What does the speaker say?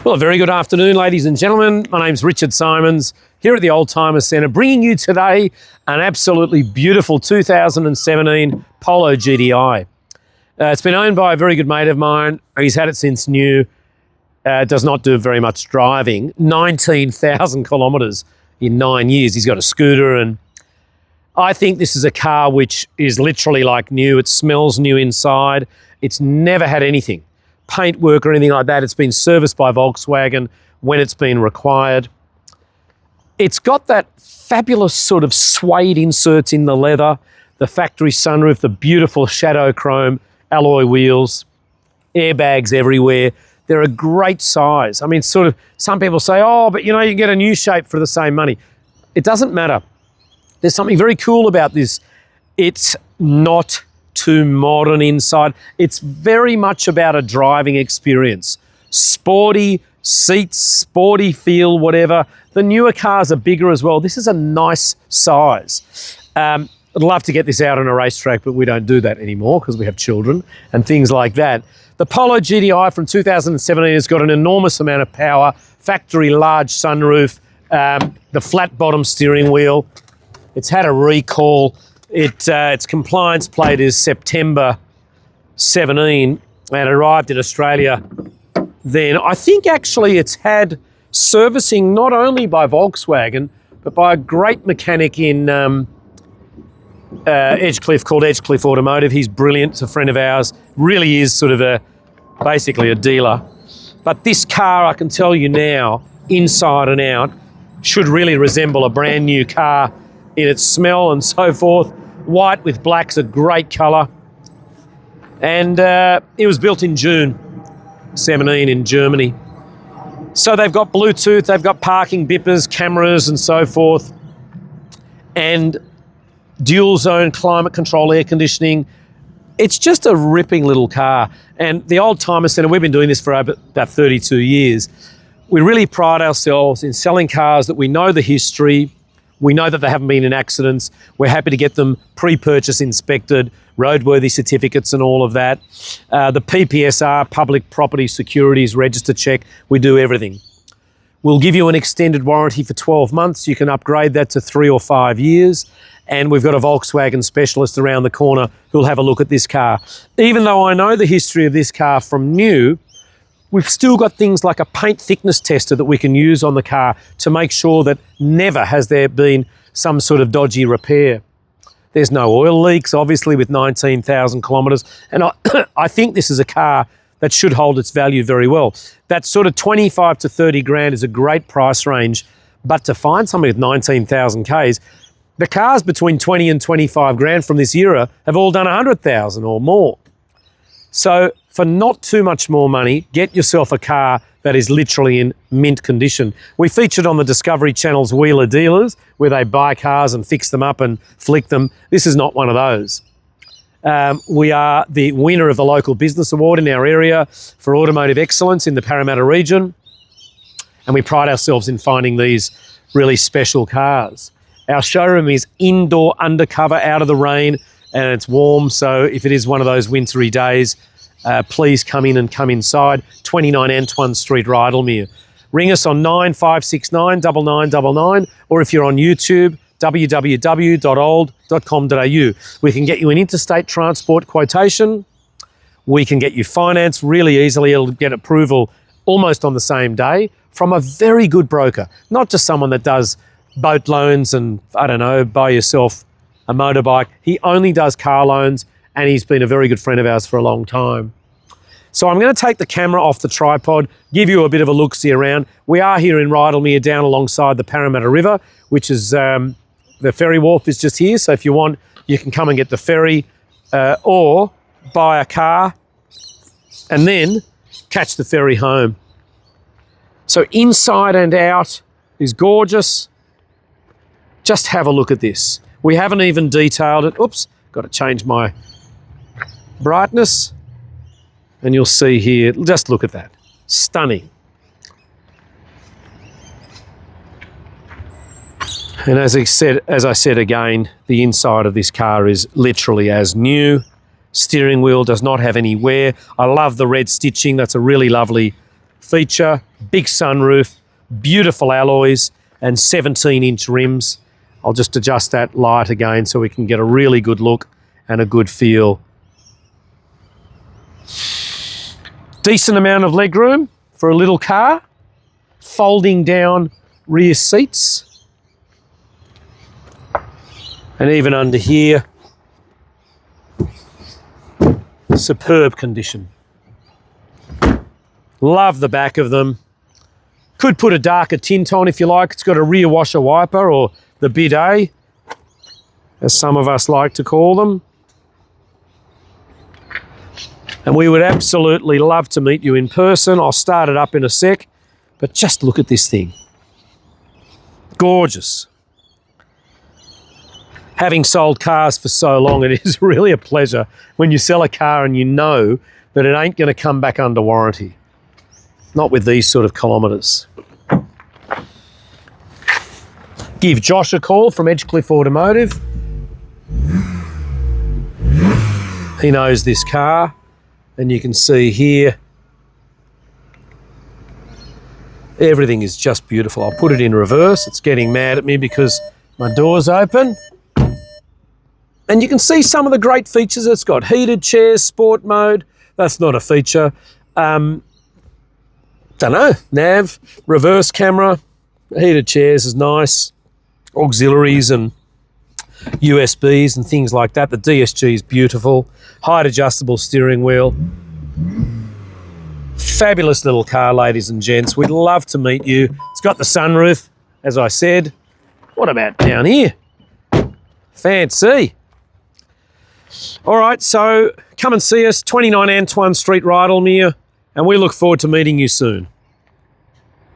Well, a very good afternoon, ladies and gentlemen. My name's Richard Simons here at the Oldtimer Centre, bringing you today an absolutely beautiful 2017 Polo GTI. It's been owned by a very good mate of mine. He's had it since new. Does not do very much driving. 19,000 kilometres in 9 years. He's got a scooter, and I think this is a car which is literally like new. It smells new inside. It's never had anything, paintwork or anything like that. It's been serviced by Volkswagen when it's been required. It's got that fabulous sort of suede inserts in the leather, the factory sunroof, the beautiful shadow chrome alloy wheels, airbags everywhere. They're a great size. I mean, sort of, some people say, oh, but you know, you can get a new shape for the same money. It doesn't matter. There's something very cool about this. It's not too modern inside. It's very much about a driving experience. Sporty seats, sporty feel, whatever. The newer cars are bigger as well. This is a nice size. I'd love to get this out on a racetrack, but we don't do that anymore because we have children and things like that. The Polo GTI from 2017 has got an enormous amount of power, factory large sunroof, the flat bottom steering wheel. It's had a recall. Its compliance plate is September 17 and arrived in Australia then. I think actually it's had servicing not only by Volkswagen, but by a great mechanic in Edgecliff called Edgecliff Automotive. He's brilliant. It's a friend of ours. Really is sort of basically a dealer. But this car, I can tell you now, inside and out, should really resemble a brand new car in its smell and so forth. White with black's a great colour. And it was built in June 17 in Germany. So they've got Bluetooth, they've got parking bippers, cameras and so forth, and dual zone climate control air conditioning. It's just a ripping little car. And the Oldtimer Centre, we've been doing this for about 32 years. We really pride ourselves in selling cars that we know the history, we know that they haven't been in accidents. We're happy to get them pre-purchase inspected, roadworthy certificates and all of that. The PPSR, Public Property Securities Register check, we do everything. We'll give you an extended warranty for 12 months. You can upgrade that to 3 or 5 years. And we've got a Volkswagen specialist around the corner who'll have a look at this car. Even though I know the history of this car from new, we've still got things like a paint thickness tester that we can use on the car to make sure that never has there been some sort of dodgy repair. There's no oil leaks, obviously, with 19,000 kilometres. And I think this is a car that should hold its value very well. That sort of 25 to 30 grand is a great price range, but to find something with 19,000 Ks, the cars between 20 and 25 grand from this era have all done 100,000 or more. So for not too much more money, get yourself a car that is literally in mint condition. We featured on the Discovery Channel's Wheeler Dealers, where they buy cars and fix them up and flick them. This is not one of those. We are the winner of the Local Business Award in our area for automotive excellence in the Parramatta region. And we pride ourselves in finding these really special cars. Our showroom is indoor, undercover, out of the rain, and it's warm. So if it is one of those wintry days, please come in and come inside. 29 Antoine Street, Rydalmere. Ring us on 9569 9999, or if you're on YouTube, www.old.com.au. We can get you an interstate transport quotation. We can get you finance really easily. It'll get approval almost on the same day from a very good broker, not just someone that does boat loans and, I don't know, buy yourself a motorbike. He only does car loans, and he's been a very good friend of ours for a long time. So I'm going to take the camera off the tripod, give you a bit of a look-see around. We are here in Rydalmere, down alongside the Parramatta River, which is, the ferry wharf is just here. So if you want, you can come and get the ferry or buy a car and then catch the ferry home. So inside and out is gorgeous. Just have a look at this. We haven't even detailed it. Oops, got to change my brightness. And you'll see here, just look at that. Stunning. And as I said again, the inside of this car is literally as new. Steering wheel does not have any wear. I love the red stitching. That's a really lovely feature. big sunroof, beautiful alloys, and 17-inch rims. I'll just adjust that light again so we can get a really good look and a good feel. Decent amount of legroom for a little car. Folding down rear seats. And even under here, superb condition. Love the back of them. Could put a darker tint on if you like. It's got a rear washer wiper, or the bidet, as some of us like to call them. And we would absolutely love to meet you in person. I'll start it up in a sec, but just look at this thing. Gorgeous. Having sold cars for so long, it is really a pleasure when you sell a car and you know that it ain't going to come back under warranty. Not with these sort of kilometres. Give Josh a call from Edgecliff Automotive. He knows this car, and you can see here everything is just beautiful. I'll put it in reverse. It's getting mad at me because my door's open. And you can see some of the great features. It's got heated chairs, sport mode. That's not a feature. Don't know, nav, reverse camera, heated chairs is nice. Auxiliaries and USBs and things like that. The DSG is beautiful. Height adjustable steering wheel. Fabulous little car, ladies and gents. We'd love to meet you. It's got the sunroof, as I said. What about down here? Fancy. All right, so come and see us, 29 Antoine Street, Rydalmere, and we look forward to meeting you soon.